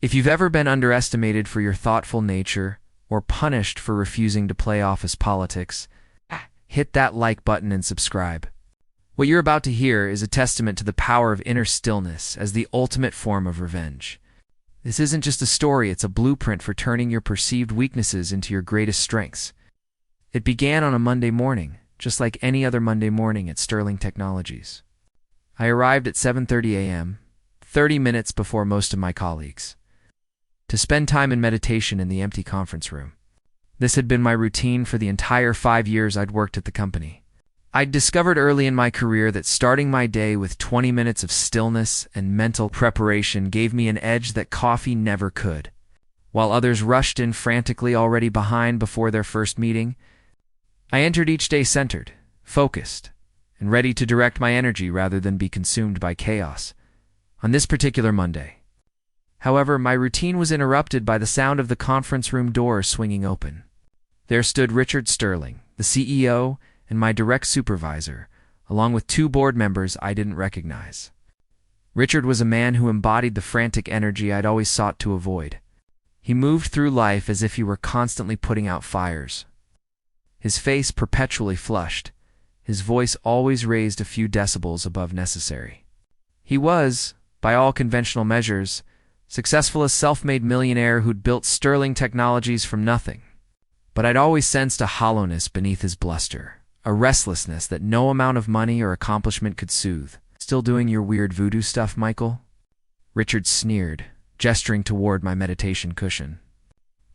If you've ever been underestimated for your thoughtful nature or punished for refusing to play office politics, hit that like button and subscribe. What you're about to hear is a testament to the power of inner stillness as the ultimate form of revenge. This isn't just a story, it's a blueprint for turning your perceived weaknesses into your greatest strengths. It began on a Monday morning, just like any other Monday morning at Sterling Technologies. I arrived at 7:30 a.m., 30 minutes before most of my colleagues, to spend time in meditation in the empty conference room. This had been my routine for the entire 5 years I'd worked at the company. I'd discovered early in my career that starting my day with 20 minutes of stillness and mental preparation gave me an edge that coffee never could. While others rushed in frantically already behind before their first meeting, I entered each day centered, focused, and ready to direct my energy rather than be consumed by chaos. On this particular Monday, however, my routine was interrupted by the sound of the conference room door swinging open. There stood Richard Sterling, the CEO, and my direct supervisor, along with 2 board members I didn't recognize. Richard was a man who embodied the frantic energy I'd always sought to avoid. He moved through life as if he were constantly putting out fires. His face perpetually flushed, his voice always raised a few decibels above necessary. He was, by all conventional measures, successful as self-made millionaire who'd built Sterling Technologies from nothing. But I'd always sensed a hollowness beneath his bluster, a restlessness that no amount of money or accomplishment could soothe. "Still doing your weird voodoo stuff, Michael?" Richard sneered, gesturing toward my meditation cushion.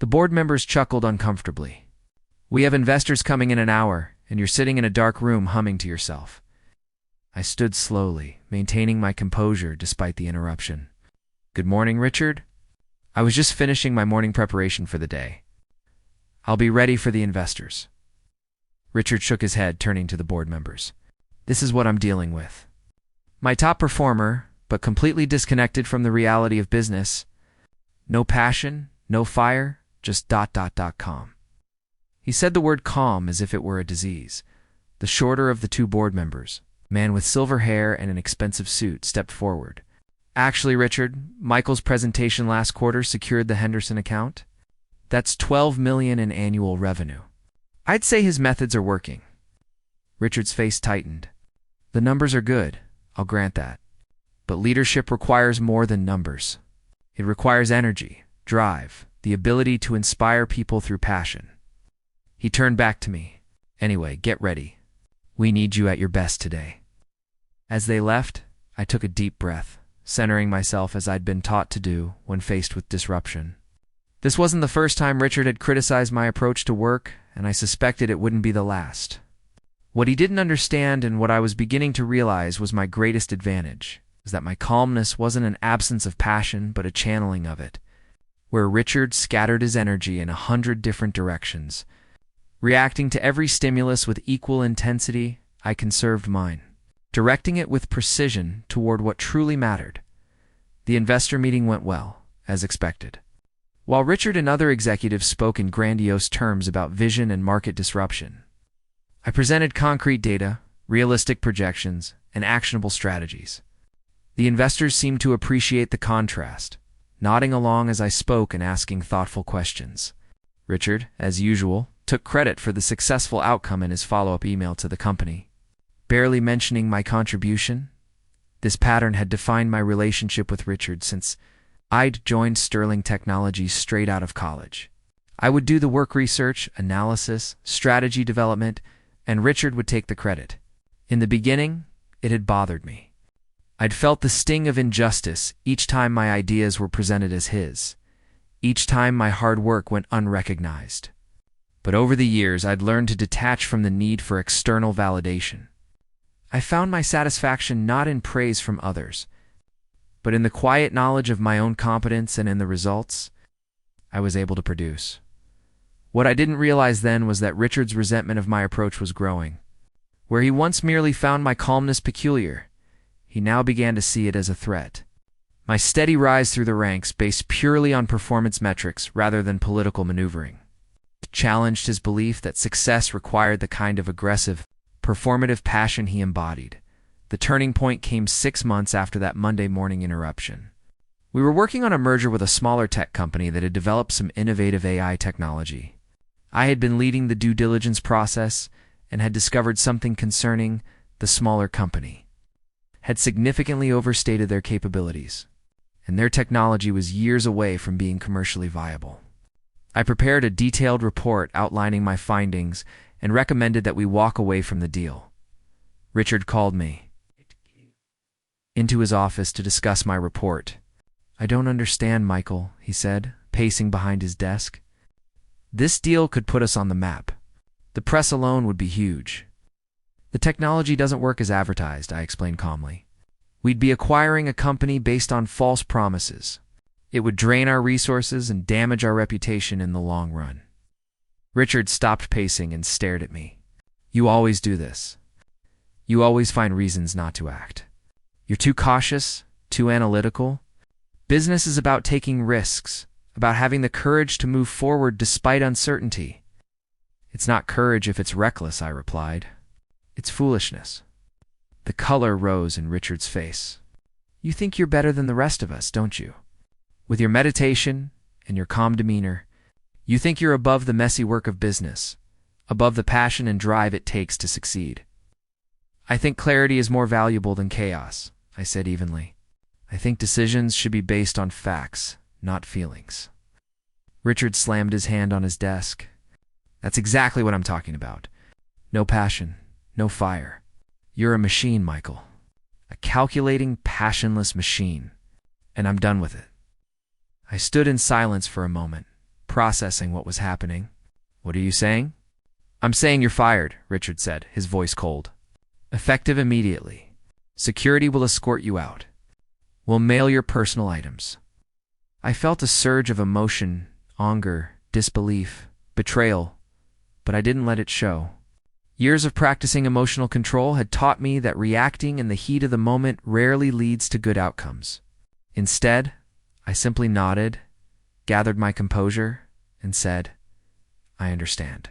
The board members chuckled uncomfortably. "We have investors coming in an hour, and you're sitting in a dark room humming to yourself." I stood slowly, maintaining my composure despite the interruption. "Good morning, Richard. I was just finishing my morning preparation for the day. I'll be ready for the investors." Richard shook his head, turning to the board members. "This is what I'm dealing with. My top performer, but completely disconnected from the reality of business. No passion, no fire, just ... calm." He said the word calm as if it were a disease. The shorter of the 2 board members, a man with silver hair and an expensive suit, stepped forward. "Actually, Richard, Michael's presentation last quarter secured the Henderson account. That's $12 million in annual revenue. I'd say his methods are working." Richard's face tightened. "The numbers are good, I'll grant that. But leadership requires more than numbers. It requires energy, drive, the ability to inspire people through passion." He turned back to me. "Anyway, get ready. We need you at your best today." As they left, I took a deep breath, centering myself as I'd been taught to do when faced with disruption. This wasn't the first time Richard had criticized my approach to work, and I suspected it wouldn't be the last. What he didn't understand, and what I was beginning to realize was my greatest advantage, is that my calmness wasn't an absence of passion, but a channeling of it. Where Richard scattered his energy in 100 different directions, reacting to every stimulus with equal intensity, I conserved mine, directing it with precision toward what truly mattered. The investor meeting went well, as expected. While Richard and other executives spoke in grandiose terms about vision and market disruption, I presented concrete data, realistic projections, and actionable strategies. The investors seemed to appreciate the contrast, nodding along as I spoke and asking thoughtful questions. Richard, as usual, took credit for the successful outcome in his follow-up email to the company, barely mentioning my contribution. This pattern had defined my relationship with Richard since I'd joined Sterling Technologies straight out of college. I would do the work research, analysis, strategy development, and Richard would take the credit. In the beginning, it had bothered me. I'd felt the sting of injustice each time my ideas were presented as his, each time my hard work went unrecognized. But over the years, I'd learned to detach from the need for external validation. I found my satisfaction not in praise from others, but in the quiet knowledge of my own competence and in the results I was able to produce. What I didn't realize then was that Richard's resentment of my approach was growing. Where he once merely found my calmness peculiar, he now began to see it as a threat. My steady rise through the ranks, based purely on performance metrics rather than political maneuvering, challenged his belief that success required the kind of aggressive, performative passion he embodied. The turning point came 6 months after that Monday morning interruption. We were working on a merger with a smaller tech company that had developed some innovative AI technology. I had been leading the due diligence process and had discovered something concerning the smaller company had significantly overstated their capabilities, and their technology was years away from being commercially viable. I prepared a detailed report outlining my findings and recommended that we walk away from the deal. Richard called me into his office to discuss my report. "I don't understand, Michael," he said, pacing behind his desk. "This deal could put us on the map. The press alone would be huge." "The technology doesn't work as advertised," I explained calmly. "We'd be acquiring a company based on false promises. It would drain our resources and damage our reputation in the long run." Richard stopped pacing and stared at me. "You always do this. You always find reasons not to act. You're too cautious, too analytical. Business is about taking risks, about having the courage to move forward despite uncertainty." "It's not courage if it's reckless," I replied. "It's foolishness." The color rose in Richard's face. "You think you're better than the rest of us, don't you? With your meditation and your calm demeanor, you think you're above the messy work of business, above the passion and drive it takes to succeed." "I think clarity is more valuable than chaos," I said evenly. "I think decisions should be based on facts, not feelings." Richard slammed his hand on his desk. "That's exactly what I'm talking about. No passion, no fire. You're a machine, Michael. A calculating, passionless machine. And I'm done with it." I stood in silence for a moment, processing what was happening. "What are you saying?" "I'm saying you're fired," Richard said, his voice cold. "Effective immediately. Security will escort you out. We'll mail your personal items." I felt a surge of emotion, anger, disbelief, betrayal, but I didn't let it show. Years of practicing emotional control had taught me that reacting in the heat of the moment rarely leads to good outcomes. Instead, I simply nodded, gathered my composure, and said, "I understand."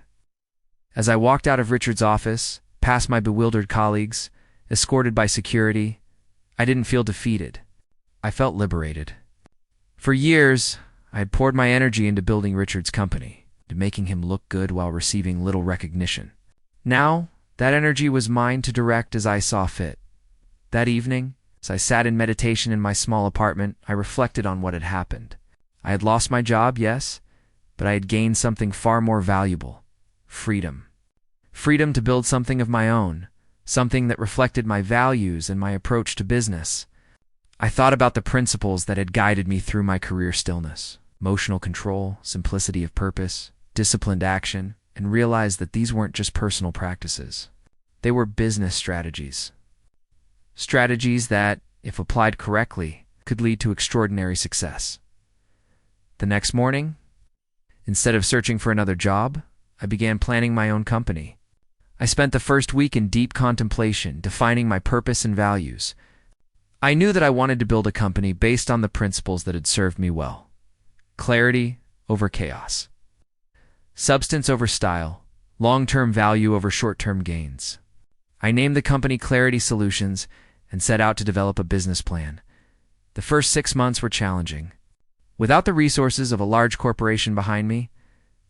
As I walked out of Richard's office, past my bewildered colleagues, escorted by security, I didn't feel defeated. I felt liberated. For years, I had poured my energy into building Richard's company, to making him look good while receiving little recognition. Now, that energy was mine to direct as I saw fit. That evening, as I sat in meditation in my small apartment, I reflected on what had happened. I had lost my job, yes, but I had gained something far more valuable: freedom. Freedom to build something of my own, something that reflected my values and my approach to business. I thought about the principles that had guided me through my career stillness: emotional control, simplicity of purpose, disciplined action, and realized that these weren't just personal practices. They were business strategies. Strategies that, if applied correctly, could lead to extraordinary success. The next morning, instead of searching for another job, I began planning my own company. I spent the first week in deep contemplation, defining my purpose and values. I knew that I wanted to build a company based on the principles that had served me well: clarity over chaos, substance over style, long-term value over short-term gains. I named the company Clarity Solutions and set out to develop a business plan. The first 6 months were challenging. Without the resources of a large corporation behind me,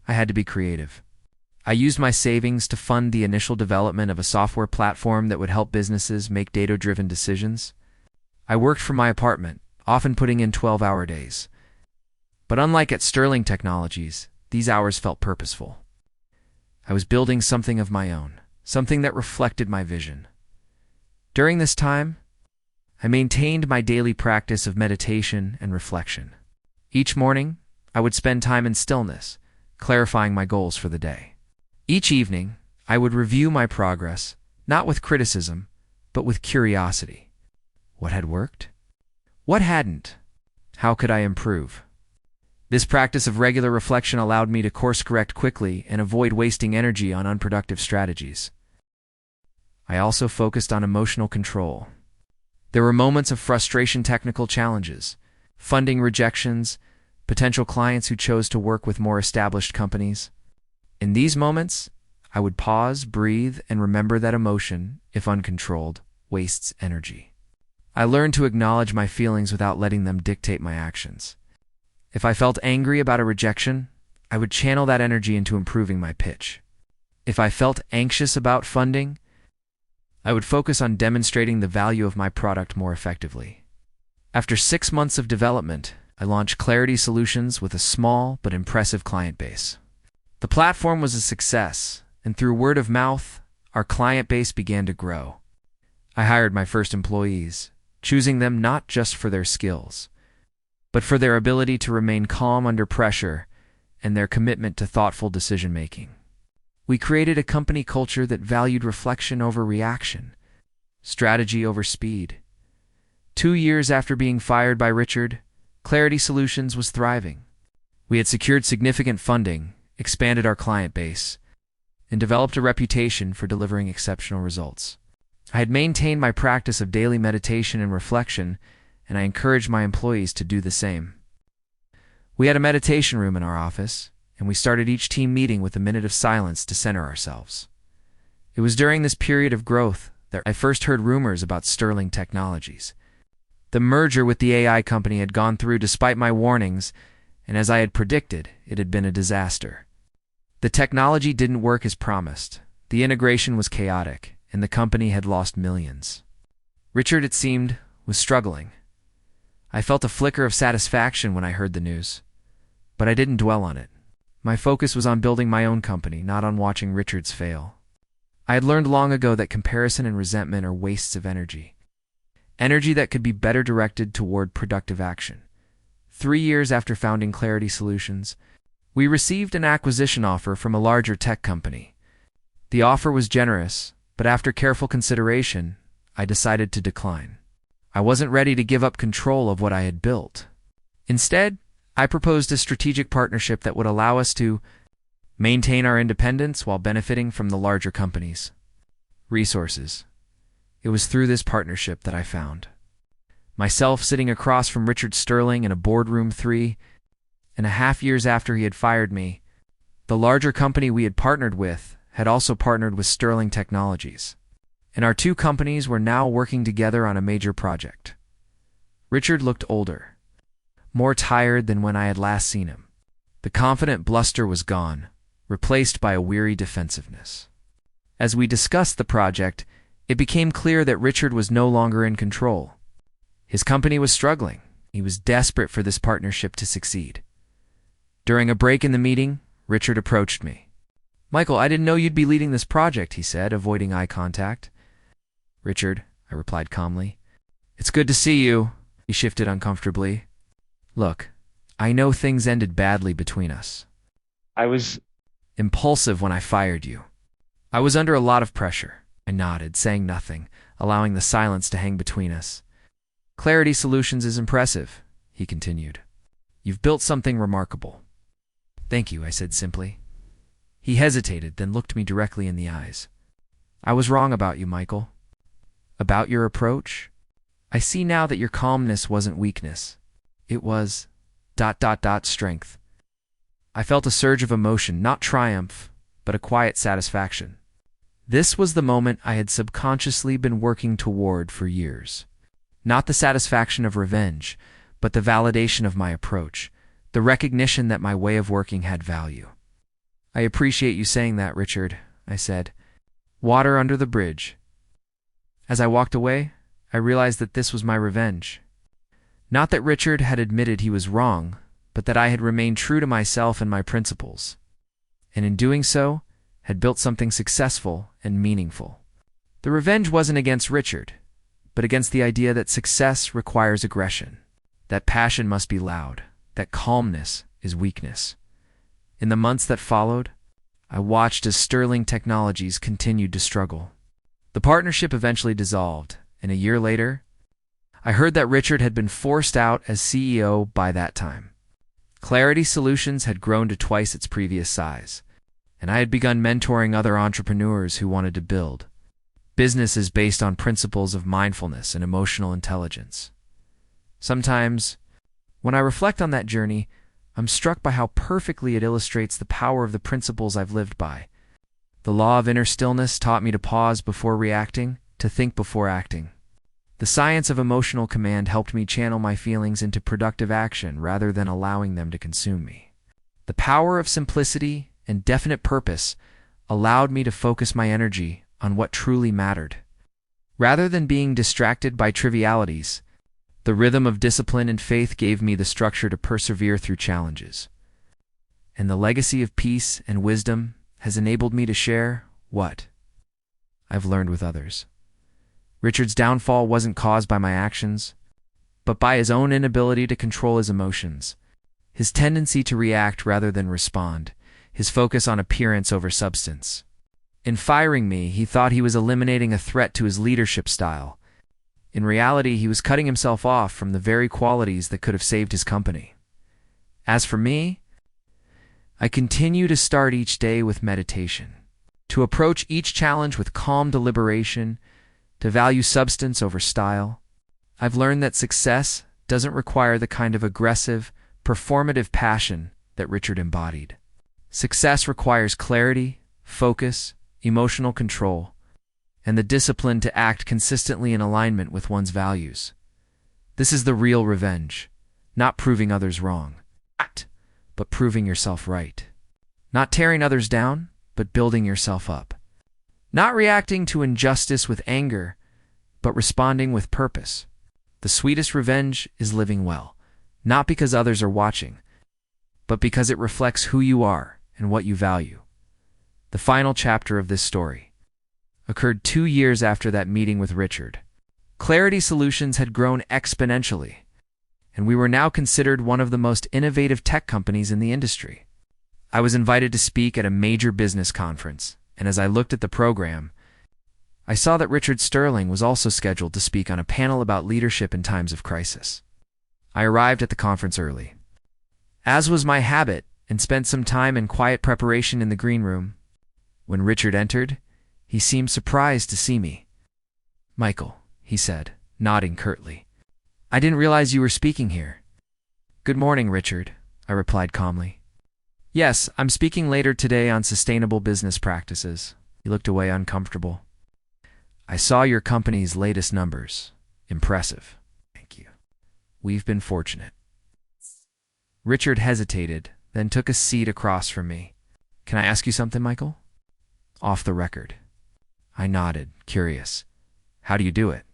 I had to be creative. I used my savings to fund the initial development of a software platform that would help businesses make data-driven decisions. I worked from my apartment, often putting in 12-hour days. But unlike at Sterling Technologies, these hours felt purposeful. I was building something of my own, something that reflected my vision. During this time, I maintained my daily practice of meditation and reflection. Each morning, I would spend time in stillness, clarifying my goals for the day. Each evening, I would review my progress, not with criticism, but with curiosity. What had worked? What hadn't? How could I improve? This practice of regular reflection allowed me to course-correct quickly and avoid wasting energy on unproductive strategies. I also focused on emotional control. There were moments of frustration, technical challenges, funding rejections, potential clients who chose to work with more established companies. In these moments, I would pause, breathe, and remember that emotion, if uncontrolled, wastes energy. I learned to acknowledge my feelings without letting them dictate my actions. If I felt angry about a rejection, I would channel that energy into improving my pitch. If I felt anxious about funding, I would focus on demonstrating the value of my product more effectively. After 6 months of development, I launched Clarity Solutions with a small but impressive client base. The platform was a success, and through word of mouth, our client base began to grow. I hired my first employees, choosing them not just for their skills, but for their ability to remain calm under pressure and their commitment to thoughtful decision-making. We created a company culture that valued reflection over reaction, strategy over speed. 2 years after being fired by Richard, Clarity Solutions was thriving. We had secured significant funding, expanded our client base, and developed a reputation for delivering exceptional results. I had maintained my practice of daily meditation and reflection, and I encouraged my employees to do the same. We had a meditation room in our office, and we started each team meeting with a minute of silence to center ourselves. It was during this period of growth that I first heard rumors about Sterling Technologies. The merger with the AI company had gone through despite my warnings, and as I had predicted, it had been a disaster. The technology didn't work as promised. The integration was chaotic, and the company had lost millions. Richard, it seemed, was struggling. I felt a flicker of satisfaction when I heard the news, but I didn't dwell on it. My focus was on building my own company, not on watching Richard's fail. I had learned long ago that comparison and resentment are wastes of energy. Energy that could be better directed toward productive action. 3 years after founding Clarity Solutions, we received an acquisition offer from a larger tech company. The offer was generous, but after careful consideration, I decided to decline. I wasn't ready to give up control of what I had built. Instead, I proposed a strategic partnership that would allow us to maintain our independence while benefiting from the larger company's resources. It was through this partnership that I found myself sitting across from Richard Sterling in a boardroom 3.5 years after he had fired me. The larger company we had partnered with had also partnered with Sterling Technologies, and our two companies were now working together on a major project. Richard looked older, more tired than when I had last seen him. The confident bluster was gone, replaced by a weary defensiveness. As we discussed the project, it became clear that Richard was no longer in control. His company was struggling. He was desperate for this partnership to succeed. During a break in the meeting, Richard approached me. "Michael, I didn't know you'd be leading this project," he said, avoiding eye contact. "Richard," I replied calmly. "It's good to see you." He shifted uncomfortably. "Look, I know things ended badly between us. I was impulsive when I fired you. I was under a lot of pressure." I nodded, saying nothing, allowing the silence to hang between us. "Clarity Solutions is impressive," he continued. "You've built something remarkable." "Thank you," I said simply. He hesitated, then looked me directly in the eyes. "I was wrong about you, Michael. About your approach? I see now that your calmness wasn't weakness. It was ... strength." I felt a surge of emotion, not triumph, but a quiet satisfaction. This was the moment I had subconsciously been working toward for years. Not the satisfaction of revenge, but the validation of my approach, the recognition that my way of working had value. "I appreciate you saying that, Richard," I said. "Water under the bridge." As I walked away, I realized that this was my revenge. Not that Richard had admitted he was wrong, but that I had remained true to myself and my principles, and in doing so, had built something successful and meaningful. The revenge wasn't against Richard, but against the idea that success requires aggression, that passion must be loud, that calmness is weakness. In the months that followed, I watched as Sterling Technologies continued to struggle. The partnership eventually dissolved, and a year later, I heard that Richard had been forced out as CEO by that time. Clarity Solutions had grown to twice its previous size, and I had begun mentoring other entrepreneurs who wanted to build businesses based on principles of mindfulness and emotional intelligence. Sometimes, when I reflect on that journey, I'm struck by how perfectly it illustrates the power of the principles I've lived by. The law of inner stillness taught me to pause before reacting, to think before acting. The science of emotional command helped me channel my feelings into productive action rather than allowing them to consume me. The power of simplicity and definite purpose allowed me to focus my energy on what truly mattered. Rather than being distracted by trivialities, the rhythm of discipline and faith gave me the structure to persevere through challenges. And the legacy of peace and wisdom has enabled me to share what I've learned with others. Richard's downfall wasn't caused by my actions, but by his own inability to control his emotions, his tendency to react rather than respond, his focus on appearance over substance. In firing me, he thought he was eliminating a threat to his leadership style. In reality, he was cutting himself off from the very qualities that could have saved his company. As for me, I continue to start each day with meditation, to approach each challenge with calm deliberation, to value substance over style. I've learned that success doesn't require the kind of aggressive, performative passion that Richard embodied. Success requires clarity, focus, emotional control, and the discipline to act consistently in alignment with one's values. This is the real revenge, not proving others wrong, but proving yourself right. Not tearing others down, but building yourself up. Not reacting to injustice with anger, but responding with purpose. The sweetest revenge is living well, not because others are watching, but because it reflects who you are and what you value. The final chapter of this story occurred 2 years after that meeting with Richard. Clarity Solutions had grown exponentially, and we were now considered one of the most innovative tech companies in the industry. I was invited to speak at a major business conference, and as I looked at the program, I saw that Richard Sterling was also scheduled to speak on a panel about leadership in times of crisis. I arrived at the conference early, as was my habit, and spent some time in quiet preparation in the green room. When Richard entered, he seemed surprised to see me. "Michael," he said, nodding curtly. "I didn't realize you were speaking here." "Good morning, Richard," I replied calmly. "Yes, I'm speaking later today on sustainable business practices." He looked away uncomfortable. "I saw your company's latest numbers. Impressive." "Thank you. We've been fortunate." Richard hesitated, then took a seat across from me. "Can I ask you something, Michael?" "Off the record." I nodded, curious. "How do you do it?"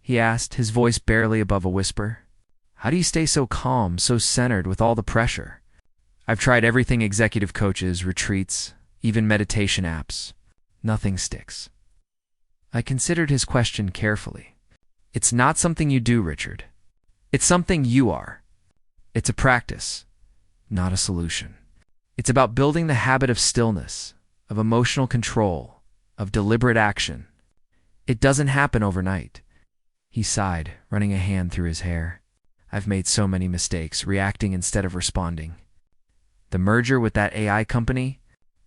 he asked, his voice barely above a whisper. "How do you stay so calm, so centered with all the pressure?" "I've tried everything: executive coaches, retreats, even meditation apps. Nothing sticks." I considered his question carefully. "It's not something you do, Richard. It's something you are. It's a practice, not a solution. It's about building the habit of stillness, of emotional control, of deliberate action. It doesn't happen overnight." He sighed, running a hand through his hair. "I've made so many mistakes, reacting instead of responding. The merger with that AI company?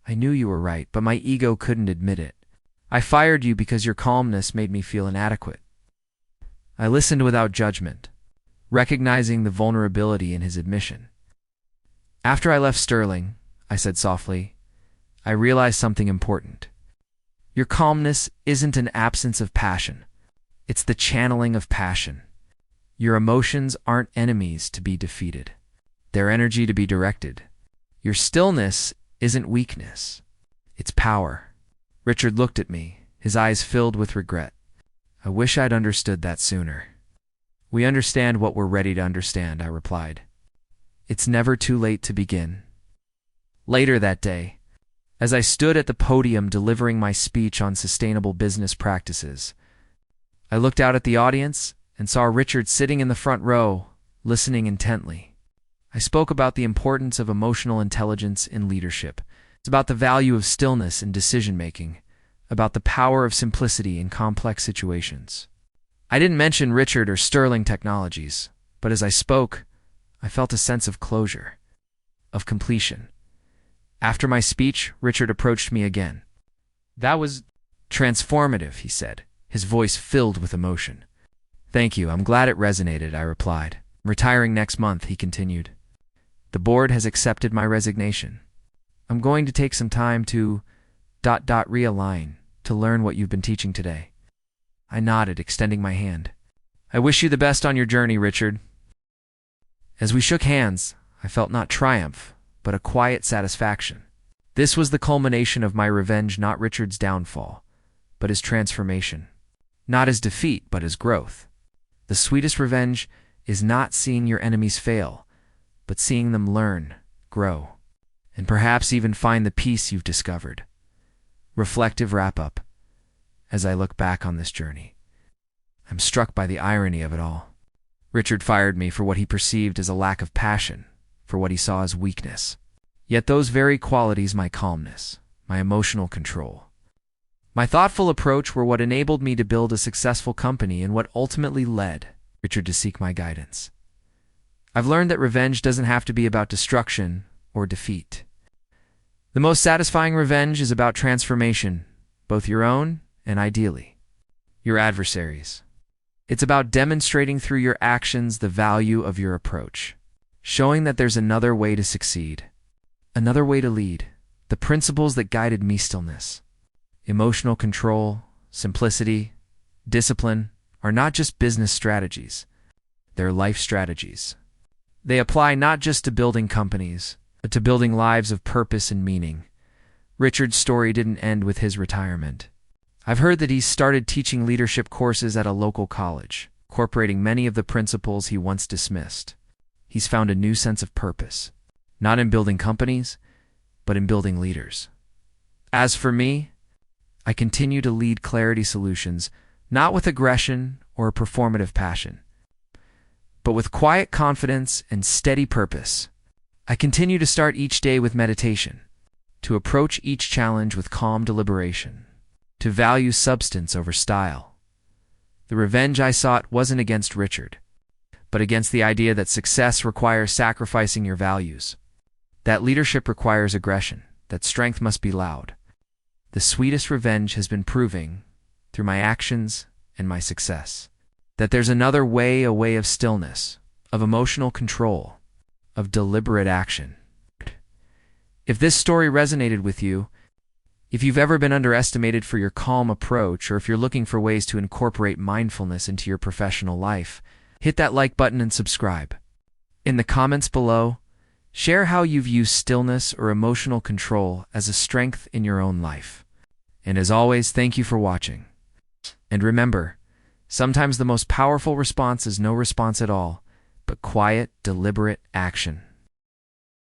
I knew you were right, but my ego couldn't admit it. I fired you because your calmness made me feel inadequate." I listened without judgment, recognizing the vulnerability in his admission. "After I left Sterling," I said softly, "I realized something important. Your calmness isn't an absence of passion. It's the channeling of passion. Your emotions aren't enemies to be defeated. They're energy to be directed. Your stillness isn't weakness. It's power." Richard looked at me, his eyes filled with regret. "I wish I'd understood that sooner." "We understand what we're ready to understand," I replied. "It's never too late to begin." Later that day, as I stood at the podium delivering my speech on sustainable business practices, I looked out at the audience and saw Richard sitting in the front row, listening intently. I spoke about the importance of emotional intelligence in leadership. It's about the value of stillness in decision-making, about the power of simplicity in complex situations. I didn't mention Richard or Sterling Technologies, but as I spoke, I felt a sense of closure, of completion. After my speech, Richard approached me again. "That was transformative," he said, his voice filled with emotion. "Thank you. I'm glad it resonated," I replied. "Retiring next month," he continued. "The board has accepted my resignation. I'm going to take some time to realign, to learn what you've been teaching today." I nodded, extending my hand. I wish you the best on your journey, Richard. As we shook hands, I felt not triumph, but a quiet satisfaction. This was the culmination of my revenge, not Richard's downfall, but his transformation. Not his defeat, but his growth. The sweetest revenge is not seeing your enemies fail, but seeing them learn, grow, and perhaps even find the peace you've discovered. Reflective wrap-up. As I look back on this journey, I'm struck by the irony of it all. Richard fired me for what he perceived as a lack of passion, for what he saw as weakness. Yet those very qualities, my calmness, my emotional control, my thoughtful approach, were what enabled me to build a successful company and what ultimately led Richard to seek my guidance. I've learned that revenge doesn't have to be about destruction or defeat. The most satisfying revenge is about transformation, both your own and, ideally, your adversaries'. It's about demonstrating through your actions the value of your approach, showing that there's another way to succeed, another way to lead. The principles that guided me, stillness, emotional control, simplicity, discipline, are not just business strategies. They're life strategies. They apply not just to building companies, but to building lives of purpose and meaning. Richard's story didn't end with his retirement. I've heard that he's started teaching leadership courses at a local college, incorporating many of the principles he once dismissed. He's found a new sense of purpose, not in building companies, but in building leaders. As for me, I continue to lead Clarity Solutions, not with aggression or a performative passion, but with quiet confidence and steady purpose. I continue to start each day with meditation, to approach each challenge with calm deliberation, to value substance over style. The revenge I sought wasn't against Richard, but against the idea that success requires sacrificing your values, that leadership requires aggression, that strength must be loud. The sweetest revenge has been proving, through my actions and my success, that there's another way, a way of stillness, of emotional control, of deliberate action. If this story resonated with you, if you've ever been underestimated for your calm approach, or if you're looking for ways to incorporate mindfulness into your professional life, hit that like button and subscribe. In the comments below, share how you've used stillness or emotional control as a strength in your own life. And as always, thank you for watching. And remember, sometimes the most powerful response is no response at all, but quiet, deliberate action.